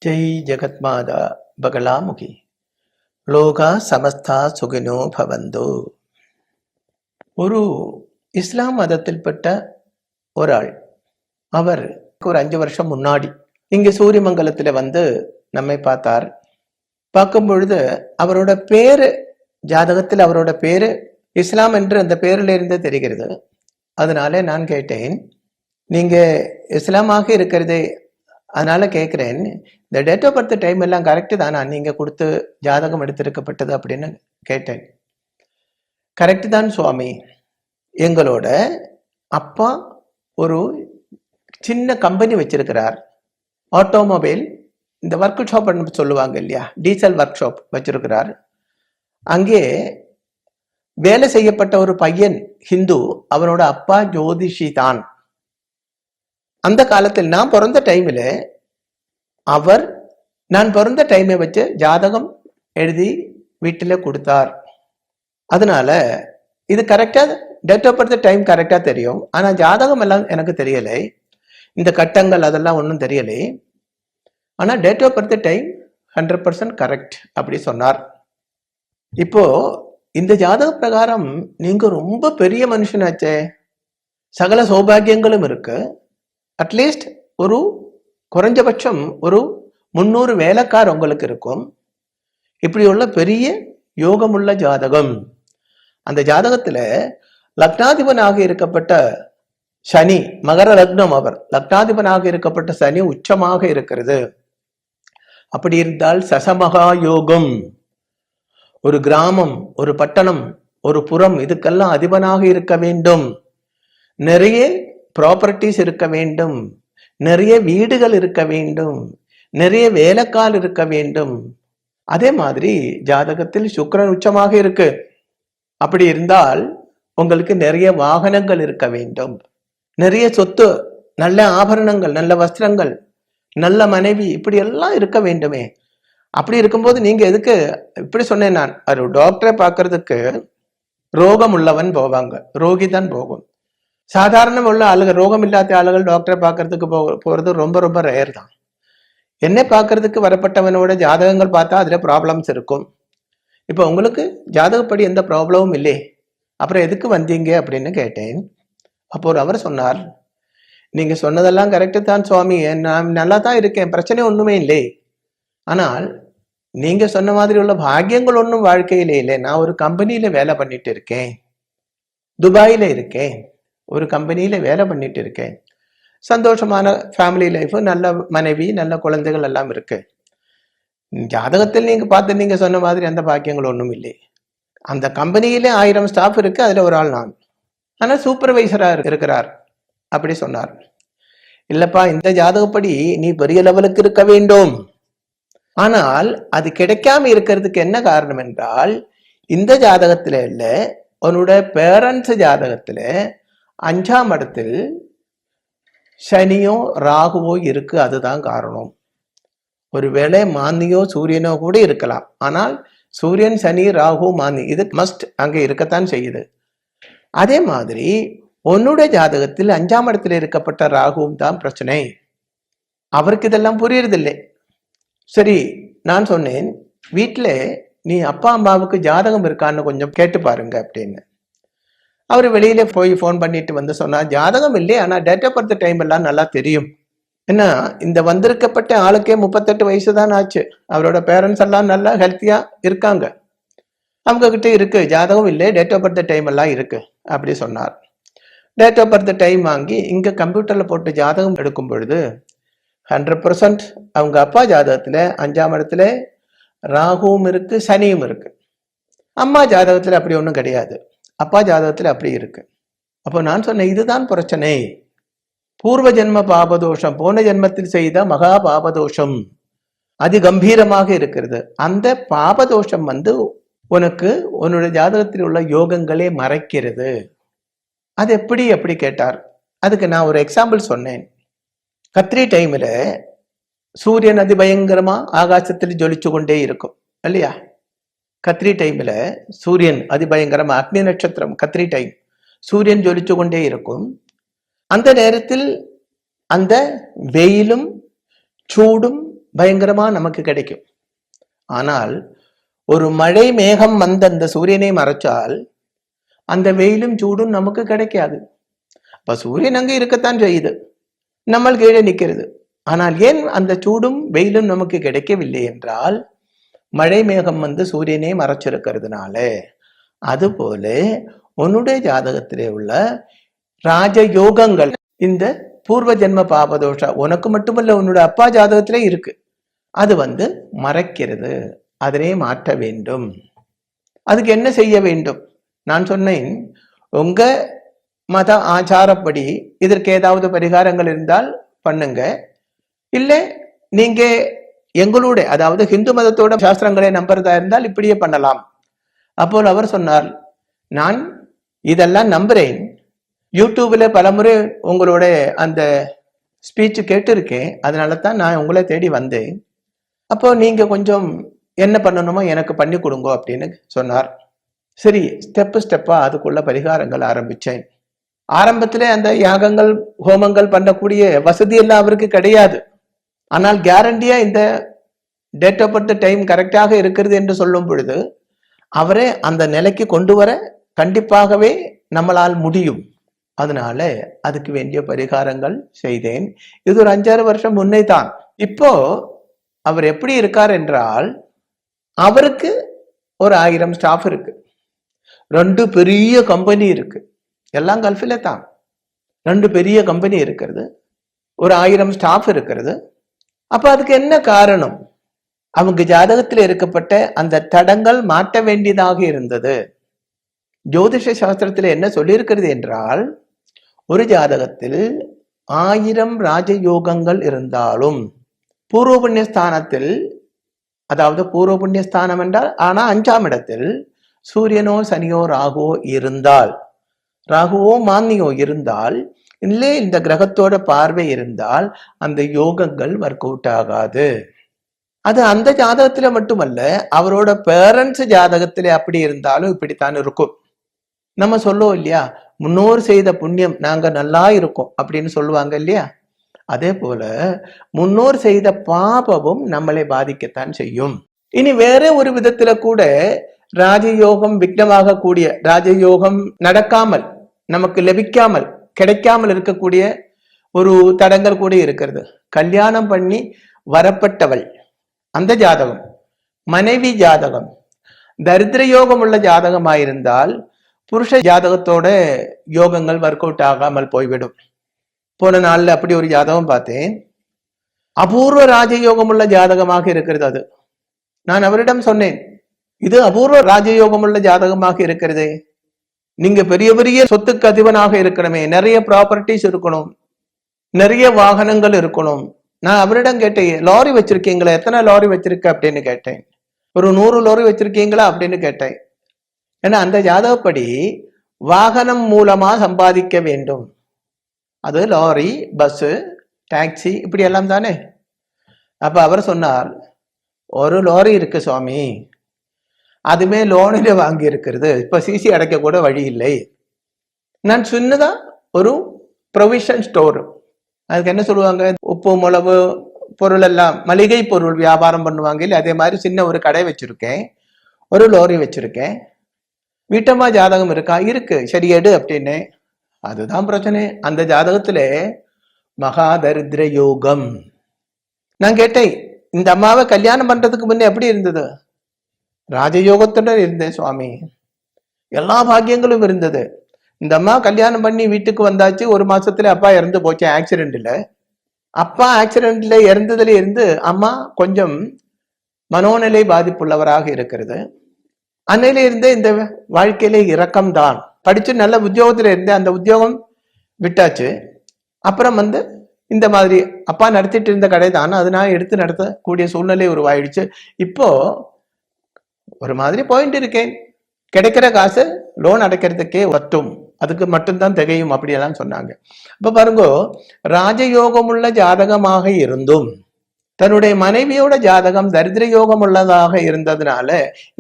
ஜெய் ஜெகத்மாதா பகலாமுகி லோகா சமஸ்தா சுகினோ பவந்தோ. ஒரு இஸ்லாம் மதத்தில்பட்ட ஒரு ஆள், அவர் ஒரு 5 வருஷம் முன்னாடி இங்கே சூரியமங்கலத்துல வந்து நம்மை பார்த்தார். பார்க்கும் பொழுது அவரோட பேரு, ஜாதகத்தில் அவரோட பேரு இஸ்லாம் என்று அந்த பேரிலிருந்து தெரிகிறது. அதனால நான் கேட்டேன், நீங்க இஸ்லாமாக இருக்கிறது, அதனால கேட்கிறேன், இந்த டேட் ஆஃப் பர்த் டைம் எல்லாம் கரெக்டு தானா நீங்க கொடுத்து ஜாதகம் எடுத்திருக்கப்பட்டது அப்படின்னு கேட்டேன். கரெக்டு தான் சுவாமி, எங்களோட அப்பா ஒரு சின்ன கம்பெனி வச்சிருக்கிறார், ஆட்டோமொபைல் இந்த ஒர்க் ஷாப் சொல்லுவாங்க இல்லையா, டீசல் ஒர்க் ஷாப் வச்சிருக்கிறார். அங்கே வேலை செய்யப்பட்ட ஒரு பையன் ஹிந்து, அவனோட அப்பா ஜோதிஷி தான். அந்த காலத்தில் நான் பிறந்த டைமில் அவர் நான் பிறந்த டைமை வச்சு ஜாதகம் எழுதி வீட்டில் கொடுத்தார். அதனால இது கரெக்டா, டேட் ஆஃப் பர்த் டைம் கரெக்டா தெரியும். ஆனா ஜாதகம் எல்லாம் எனக்கு தெரியலை, இந்த கட்டங்கள் அதெல்லாம் ஒன்றும் தெரியலை. ஆனா date of birth time 100% correct அப்படி சொன்னார். இப்போ இந்த ஜாதக பிரகாரம் நீங்க ரொம்ப பெரிய மனுஷனாச்சே, சகல சௌபாகியங்களும் இருக்கு. அட்லீஸ்ட் ஒரு குறைஞ்சபட்சம் ஒரு 300 வேலைக்கார் உங்களுக்கு இருக்கும். இப்படி உள்ள பெரிய யோகமுள்ள ஜாதகம். அந்த ஜாதகத்துல லக்னாதிபனாக இருக்கப்பட்ட சனி, மகர லக்னம், அவர் லக்னாதிபனாக இருக்கப்பட்ட சனி உச்சமாக இருக்கிறது. அப்படி இருந்தால் சசமகா யோகம். ஒரு கிராமம், ஒரு பட்டணம், ஒரு புறம், இதுக்கெல்லாம் அதிபனாக இருக்க வேண்டும். நிறைய ப்ராப்பர்ட்டிஸ் இருக்க வேண்டும், நிறைய வீடுகள் இருக்க வேண்டும், நிறைய வேலைக்கால் இருக்க வேண்டும். அதே மாதிரி ஜாதகத்தில் சுக்கிரன் உச்சமாக இருக்கு. அப்படி இருந்தால் உங்களுக்கு நிறைய வாகனங்கள் இருக்க வேண்டும், நிறைய சொத்து, நல்ல ஆபரணங்கள், நல்ல வஸ்திரங்கள், நல்ல மனைவி, இப்படி எல்லாம் இருக்க வேண்டுமே. அப்படி இருக்கும்போது நீங்க எதுக்கு இப்படி சொன்னேன், நான் ஒரு டாக்டரை பார்க்கறதுக்கு ரோகம் உள்ளவன் போவாங்க, ரோகி தான் போகும். சாதாரணம் உள்ள ஆளுகள், ரோகம் இல்லாத ஆளுகள் டாக்டரை பார்க்கறதுக்கு போறது ரொம்ப ரொம்ப ரேர் தான். என்னை பார்க்கறதுக்கு வரப்பட்டவனோட ஜாதகங்கள் பார்த்தா அதுல ப்ராப்ளம்ஸ் இருக்கும். இப்போ உங்களுக்கு ஜாதகப்படி எந்த ப்ராப்ளமும் இல்லை, அப்புறம் எதுக்கு வந்தீங்க அப்படின்னு கேட்டேன். அப்போ அவர் சொன்னார், நீங்க சொன்னதெல்லாம் கரெக்டு தான் சுவாமி, நான் நல்லா தான் இருக்கேன், பிரச்சனை ஒண்ணுமே இல்லை. ஆனால் நீங்க சொன்ன மாதிரி உள்ள பாக்கியங்கள் ஒன்றும் வாழ்க்கையில இல்லை. நான் ஒரு கம்பெனியில வேலை பண்ணிட்டு இருக்கேன், துபாயில இருக்கேன், ஒரு கம்பெனியில வேலை பண்ணிட்டு இருக்கேன், சந்தோஷமான ஃபேமிலி லைஃப், நல்ல மனைவி, நல்ல குழந்தைகள் எல்லாம் இருக்கு. ஜாதகத்தில் நீங்க பார்த்து நீங்க சொன்ன மாதிரி அந்த பாக்கியங்கள் ஒன்றும் இல்லை. அந்த கம்பெனியில 1000 ஸ்டாஃப் இருக்கு, அதுல ஒரு ஆள் நான், ஆனா சூப்பர்வைசரா இருக்கிறார் அப்படி சொன்னார். இல்லப்பா, இந்த ஜாதகப்படி நீ பெரிய லெவலுக்கு இருக்க வேண்டும். ஆனால் அது கிடைக்காம இருக்கிறதுக்கு என்ன காரணம் என்றால், இந்த ஜாதகத்துல இல்ல, உன்னோட பேரண்ட்ஸ் ஜாதகத்துல 5ஆம் இடத்தில் சனியோ ராகுவோ இருக்கு, அதுதான் காரணம். ஒருவேளை மாந்தியோ சூரியனோ கூட இருக்கலாம், ஆனால் சூரியன், சனி, ராகு, மாந்தி இது மஸ்ட் அங்கே இருக்கத்தான் செய்யுது. அதே மாதிரி உன்னுடைய ஜாதகத்தில் 5ஆம் இடத்துல இருக்கப்பட்ட ராகுவும் தான் பிரச்சனை. அவருக்கு இதெல்லாம் புரியறதில்லை. சரி, நான் சொன்னேன், வீட்டுல நீ அப்பா அம்மாவுக்கு ஜாதகம் இருக்கான்னு கொஞ்சம் கேட்டு பாருங்க அப்படின்னு. அவர் வெளியில போய் ஃபோன் பண்ணிட்டு வந்து சொன்னா, ஜாதகம் இல்லை, ஆனா டேட் ஆஃப் பர்த் டைம் எல்லாம் நல்லா தெரியும். ஏன்னா இந்த வந்திருக்கப்பட்ட ஆளுக்கே 38 வயசு தான் ஆச்சு, அவரோட பேரண்ட்ஸ் எல்லாம் நல்லா ஹெல்த்தியா இருக்காங்க, அவங்க கிட்ட இருக்கு ஜாதகம் இல்லை, டேட் ஆஃப் பர்த் டைம் எல்லாம் இருக்கு அப்படி சொன்னார். டேட் ஆஃப் பர்த் டைம் வாங்கி இங்க கம்ப்யூட்டர்ல போட்டு ஜாதகம் எடுக்கும் பொழுது 100% அவங்க அப்பா ஜாதகத்துல 5ஆம் இடத்துல ராகுவும் இருக்கு, சனியும் இருக்கு. அம்மா ஜாதகத்துல அப்படி ஒன்றும் கிடையாது, அப்பா ஜாதகத்துல அப்படி இருக்கு. அப்போ நான் சொன்னேன், இதுதான் பிரச்சனை, பூர்வ ஜென்ம பாபதோஷம், போன ஜென்மத்தில் செய்த மகா பாபதோஷம் அதி கம்பீரமாக இருக்கிறது. அந்த பாபதோஷம் வந்து உனக்கு உன்னுடைய ஜாதகத்தில் உள்ள யோகங்களே மறைக்கிறது. அது எப்படி அப்படி கேட்டார். அதுக்கு நான் ஒரு எக்ஸாம்பிள் சொன்னேன். கத்திரி டைம்ல சூரியன் அதிபயங்கரமா ஆகாசத்தில் ஜொலிச்சு கொண்டே இருக்கும் இல்லையா. கத்திரி டைம்ல சூரியன் அதிபயங்கரமா, அக்னி நட்சத்திரம் கத்திரி டைம், சூரியன் ஜொலிச்சு கொண்டே இருக்கும். அந்த நேரத்தில் அந்த வெயிலும் சூடும் பயங்கரமா நமக்கு கிடைக்கும். ஆனால் ஒரு மழை மேகம் வந்து அந்த சூரியனை மறைச்சால் அந்த வெயிலும் சூடும் நமக்கு கிடைக்காது. அப்ப சூரியன் அங்கே இருக்கத்தான் செய்யுது, நம்ம கீழே நிற்கிறது. ஆனால் ஏன் அந்த சூடும் வெயிலும் நமக்கு கிடைக்கவில்லை என்றால் மழை மேகம் வந்து சூரியனை மறைச்சிருக்கிறதுனால. அதுபோல உன்னுடைய ஜாதகத்திலே உள்ள ராஜயோகங்கள், இந்த பூர்வ ஜென்ம பாபதோஷா உனக்கு மட்டுமல்ல உன்னோட அப்பா ஜாதகத்திலே இருக்கு, அது வந்து மறைக்கிறது. அதனை மாற்ற வேண்டும். அதுக்கு என்ன செய்ய வேண்டும்? நான் சொன்னேன், உங்க மத ஆச்சாரப்படி இதற்கு ஏதாவது பரிகாரங்கள் இருந்தால் பண்ணுங்க. இல்லை நீங்க எங்களுடைய அதாவது ஹிந்து மதத்தோட சாஸ்திரங்களை நம்புறதா இருந்தால் இப்படியே பண்ணலாம். அப்போ அவர் சொன்னார், நான் இதெல்லாம் நம்புறேன், யூடியூப்ல பலமுறை உங்களோட அந்த ஸ்பீச் கேட்டிருக்கேன், அதனால தான் நான் உங்களை தேடி வந்தேன். அப்போ நீங்க கொஞ்சம் என்ன பண்ணணுமோ எனக்கு பண்ணி கொடுங்க அப்படின்னு சொன்னார். சரி, ஸ்டெப்பா அதுக்குள்ள பரிகாரங்கள் ஆரம்பிச்சேன். ஆரம்பத்திலே அந்த யாகங்கள் ஹோமங்கள் பண்ணக்கூடிய வசதி எல்லாம் அவருக்கு கிடையாது. ஆனால் கேரண்டியா இந்த டேட் ஆஃப் பர்த் டைம் கரெக்டாக இருக்கிறது என்று சொல்லும் பொழுது அவரே அந்த நிலைக்கு கொண்டு வர கண்டிப்பாகவே நம்மளால் முடியும். அதனால அதுக்கு வேண்டிய பரிகாரங்கள் செய்தேன். இது ஒரு 5-6 வருஷம் முன்னே தான். இப்போ அவர் எப்படி இருக்கார் என்றால், அவருக்கு ஒரு 1000 ஸ்டாஃப் இருக்கு, 2 பெரிய கம்பெனி இருக்கு, எல்லாம் கல்ஃபில தான். 2 பெரிய கம்பெனி இருக்கிறது, ஒரு 1000 ஸ்டாஃப் இருக்கிறது. அப்ப அதுக்கு என்ன காரணம்? அவங்க ஜாதகத்தில் இருக்கப்பட்ட அந்த தடங்கள் மாற்ற வேண்டியதாக இருந்தது. ஜோதிஷ சாஸ்திரத்தில் என்ன சொல்லியிருக்கிறது என்றால், ஒரு ஜாதகத்தில் 1000 ராஜயோகங்கள் இருந்தாலும் பூர்வ புண்ணியஸ்தானத்தில், அதாவது பூர்வ புண்ணியஸ்தானம் என்றால் ஆனா 5ஆம் இடத்தில் சூரியனோ சனியோ ராகுவோ இருந்தால், ராகுவோ மாந்தியோ இருந்தால், இல்லை இந்த கிரகத்தோட பார்வை இருந்தால் அந்த யோகங்கள் ஒர்க் அவுட் ஆகாது. அது அந்த ஜாதகத்துல மட்டுமல்ல, அவரோட பேரண்ட்ஸ் ஜாதகத்திலே அப்படி இருந்தாலும் இப்படித்தான் இருக்கும். நம்ம சொல்லுவோம் இல்லையா, முன்னோர் செய்த புண்ணியம் நாங்க நல்லா இருக்கோம் அப்படின்னு சொல்லுவாங்க இல்லையா. அதே போல முன்னோர் செய்த பாபமும் நம்மளை பாதிக்கத்தான் செய்யும். இனி வேற ஒரு விதத்துல கூட ராஜயோகம் விக்னமாக கூடிய, ராஜயோகம் நடக்காமல் நமக்கு லபிக்காமல் கிடைக்காமல் இருக்கக்கூடிய ஒரு தடங்கள் கூட இருக்கிறது. கல்யாணம் பண்ணி வரப்பட்டவள் அந்த ஜாதகம், மனைவி ஜாதகம் தரித்திர யோகம் உள்ள ஜாதகமாயிருந்தால் புருஷ ஜாதகத்தோட யோகங்கள் ஒர்க் அவுட் ஆகாமல் போய்விடும். போன நாள்ல அப்படி ஒரு ஜாதகம் பார்த்தேன், அபூர்வ ராஜயோகம் உள்ள ஜாதகமாக இருக்கிறது. அது நான் அவரிடம் சொன்னேன், இது அபூர்வ ராஜயோகம் உள்ள ஜாதகமாக இருக்கிறதே, நீங்க பெரிய பெரிய சொத்துக்கு அதிபனாக இருக்கணுமே, நிறைய ப்ராப்பர்ட்டிஸ் இருக்கணும், நிறைய வாகனங்கள் இருக்கணும். நான் அவரிடம் கேட்டேன், லாரி வச்சிருக்கீங்களா, எத்தனை லாரி வச்சிருக்க அப்படின்னு கேட்டேன். ஒரு 100 லாரி வச்சிருக்கீங்களா அப்படின்னு கேட்டேன். ஏன்னா அந்த ஜாதகப்படி வாகனம் மூலமா சம்பாதிக்க வேண்டும். அது லாரி, பஸ், டாக்ஸி இப்படி எல்லாம் தானே. அப்ப அவர் சொன்னார், ஒரு லாரி இருக்கு சுவாமி, அதுமே லோனில வாங்கி இருக்கிறது, இப்ப சிசி அடைக்க கூட வழி இல்லை. நான் சின்னதா ஒரு ப்ரொவிஷன் ஸ்டோர், அதுக்கு என்ன சொல்லுவாங்க, உப்பு மிளகு பொருள் எல்லாம் மளிகை பொருள் வியாபாரம் பண்ணுவாங்க இல்லை, அதே மாதிரி சின்ன ஒரு கடை வச்சிருக்கேன், ஒரு லாரி வச்சிருக்கேன். வீட்டம்மா ஜாதகம் இருக்கா? இருக்கு. சரி எடு அப்படின்னு. அதுதான் பிரச்சனை, அந்த ஜாதகத்துல மகா தரித்திர யோகம். நான் கேட்டேன், இந்த அம்மாவை கல்யாணம் பண்றதுக்கு முன்னே எப்படி இருந்தது? ராஜயோகத்துடன் இருந்தேன் சுவாமி, எல்லா பாக்கியங்களும் இருந்தது. இந்த அம்மா கல்யாணம் பண்ணி வீட்டுக்கு வந்தாச்சு, 1 மாசத்துல அப்பா இறந்து போச்சு ஆக்சிடென்ட்ல. அப்பா ஆக்சிடென்ட்ல இறந்ததுல இருந்து அம்மா கொஞ்சம் மனோநிலை பாதிப்புள்ளவராக இருக்கிறது. அன்னையில இருந்தே இந்த வாழ்க்கையில இரக்கம்தான். படிச்சு நல்ல உத்தியோகத்துல இருந்தேன், அந்த உத்தியோகம் விட்டாச்சு. அப்புறம் வந்து இந்த மாதிரி அப்பா நடத்திட்டு இருந்த கடை தான், அது நான் எடுத்து நடத்தக்கூடிய சூழ்நிலை உருவாயிடுச்சு. இப்போ ஒரு மாதிரி போயிட்டு இருக்கேன், கிடைக்கிற காசு லோன் அடைக்கிறதுக்கே வட்டும், அதுக்கு மட்டும்தான் திகையும் அப்படியெல்லாம் சொன்னாங்க. இப்ப பாருங்க, ராஜயோகம் உள்ள ஜாதகமாக இருந்தும் தன்னுடைய மனைவியோட ஜாதகம் தரித்திர யோகம் உள்ளதாக இருந்ததுனால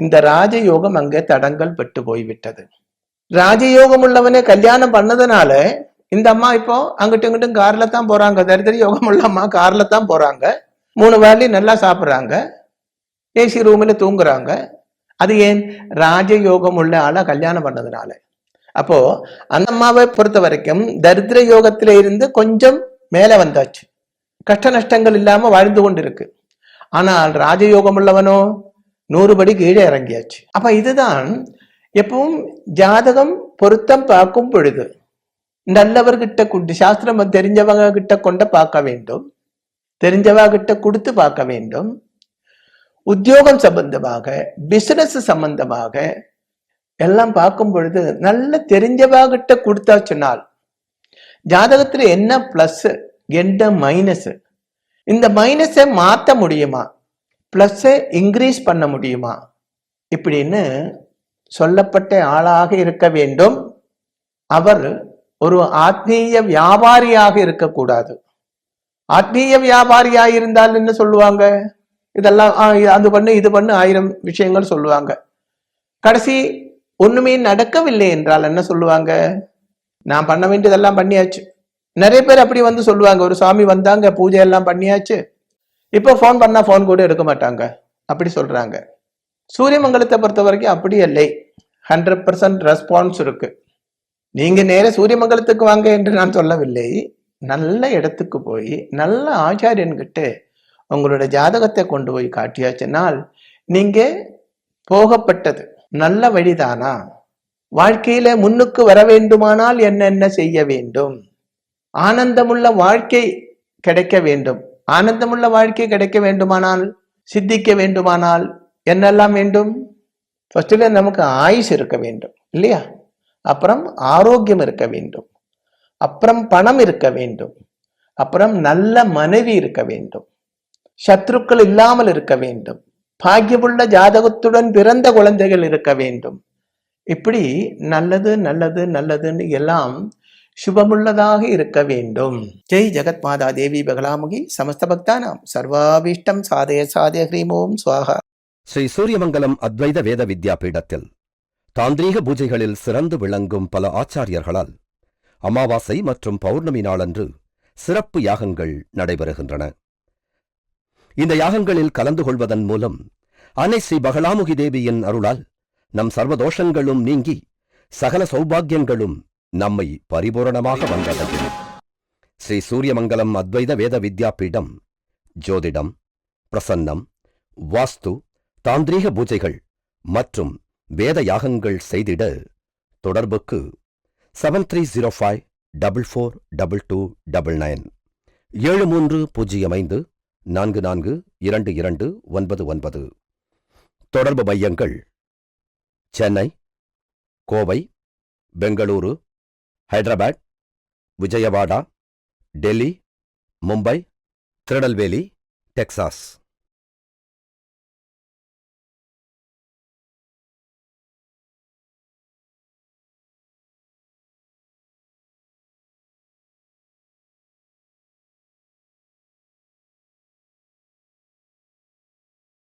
இந்த ராஜயோகம் அங்கே தடங்கள் பெற்று போய்விட்டது. ராஜயோகம் உள்ளவனே கல்யாணம் பண்ணதுனால இந்த அம்மா இப்போ அங்கிட்டும் இங்கிட்டும் கார்ல தான் போறாங்க. தரித்திர யோகம் உள்ள அம்மா கார்ல தான் போறாங்க, 3 வேளை நல்லா சாப்பிட்றாங்க, ஏசி ரூமில் தூங்குறாங்க. அது ஏன்? ராஜயோகம் உள்ள ஆளா கல்யாணம் பண்ணதுனால. அப்போ அந்த அம்மாவை பொறுத்த வரைக்கும் தரித்திர யோகத்தில இருந்து கொஞ்சம் மேல வந்தாச்சு, கஷ்ட நஷ்டங்கள் இல்லாம வாழ்ந்து கொண்டு இருக்கு. ஆனால் ராஜயோகம் உள்ளவனோ 100 படி கீழே இறங்கியாச்சு. அப்ப இதுதான் எப்பவும் ஜாதகம் பொருத்தம் பார்க்கும் பொழுது நல்லவர்கிட்ட கொண்டு, சாஸ்திரம் தெரிஞ்சவங்க கிட்ட கொண்ட பார்க்க வேண்டும், தெரிஞ்சவங்க கிட்ட கொடுத்து பார்க்க வேண்டும். உத்தியோகம் சம்பந்தமாக, பிசினஸ் சம்பந்தமாக எல்லாம் பார்க்கும் பொழுது நல்ல தெரிஞ்சவங்கிட்ட கொடுத்தா சொன்னால் ஜாதகத்துல என்ன பிளஸ் என்ன மைனஸ், இந்த மைனஸை மாற்ற முடியுமா, பிளஸ் இன்க்ரீஸ் பண்ண முடியுமா, இப்படின்னு சொல்லப்பட்ட ஆளாக இருக்க வேண்டும். அவர் ஒரு ஆத்மீய வியாபாரியாக இருக்கக்கூடாது. ஆத்மீய வியாபாரியாக இருந்தால் என்ன சொல்லுவாங்க, இதெல்லாம் அது பண்ணு இது பண்ணு 1000 விஷயங்கள் சொல்லுவாங்க. கடைசி ஒண்ணுமே நடக்கவில்லை என்றால் என்ன சொல்லுவாங்க, நான் பண்ண வேண்டியதெல்லாம் பண்ணியாச்சு. நிறைய பேர் அப்படி வந்து சொல்லுவாங்க, ஒரு சாமி வந்தாங்க, பூஜை எல்லாம் பண்ணியாச்சு, இப்போ ஃபோன் பண்ணா ஃபோன் கூட எடுக்க மாட்டாங்க, அப்படி சொல்றாங்க. சூரியமங்கலத்தை பொறுத்த வரைக்கும் அப்படி இல்லை, 100% ரெஸ்பான்ஸ் இருக்கு. நீங்க நேர சூரியமங்கலத்துக்கு வாங்க என்று நான் சொல்லவில்லை. நல்ல இடத்துக்கு போய் நல்ல ஆச்சாரியன்கிட்ட உங்களோட ஜாதகத்தை கொண்டு போய் காட்டியாச்சுனால் நீங்க போகப்பட்டது நல்ல வழிதானா, வாழ்க்கையில முன்னுக்கு வர வேண்டுமானால் என்னென்ன செய்ய வேண்டும், ஆனந்தமுள்ள வாழ்க்கை கிடைக்க வேண்டும். ஆனந்தமுள்ள வாழ்க்கை கிடைக்க வேண்டுமானால், சித்திக்க வேண்டுமானால் என்னெல்லாம் வேண்டும்? ஃபர்ஸ்ட்ல நமக்கு ஆயுஷ் இருக்க வேண்டும் இல்லையா, அப்புறம் ஆரோக்கியம் இருக்க வேண்டும், அப்புறம் பணம் இருக்க வேண்டும், அப்புறம் நல்ல மனைவி இருக்க வேண்டும், சத்ருக்கள் இல்லாமல் இருக்க வேண்டும், பாக்கியமுள்ள ஜாதகத்துடன் பிறந்த குழந்தைகள் இருக்க வேண்டும். இப்படி நல்லது நல்லது நல்லதுன்னு எல்லாம் சுபமுள்ளதாக இருக்க வேண்டும். ஜெய் ஜெகத் மாதா தேவி பகலாமுகி சமஸ்த பக்தானாம் சர்வாபீஷ்டம் சாதய சாதய ஹ்ரீம் ஓம் ஸ்வாஹா. ஸ்ரீ சூரியமங்கலம் அத்வைத வேத வித்யாபீடத்தில் தாந்திரீக பூஜைகளில் சிறந்து விளங்கும் பல ஆச்சாரியர்களால் அமாவாசை மற்றும் பௌர்ணமி நாளன்று சிறப்பு யாகங்கள் நடைபெறுகின்றன. இந்த யாகங்களில் கலந்து கொள்வதன் மூலம் அன்னை ஸ்ரீ பகலாமுகி தேவியின் அருளால் நம் சர்வதோஷங்களும் நீங்கி சகல சௌபாகியங்களும் நம்மை பரிபூரணமாக வந்தடையும். ஸ்ரீ சூரியமங்கலம் அத்வைத வேத வித்யாபீடம் ஜோதிடம், பிரசன்னம், வாஸ்து, தாந்திரீக பூஜைகள் மற்றும் வேத யாகங்கள் செய்திட தொடர்புக்கு 7305442299 7305442299. தொடர்பு மையங்கள் சென்னை, கோவை, பெங்களூரு, ஹைதராபாத், விஜயவாடா, டெல்லி, மும்பை, திருநெல்வேலி, டெக்சாஸ்.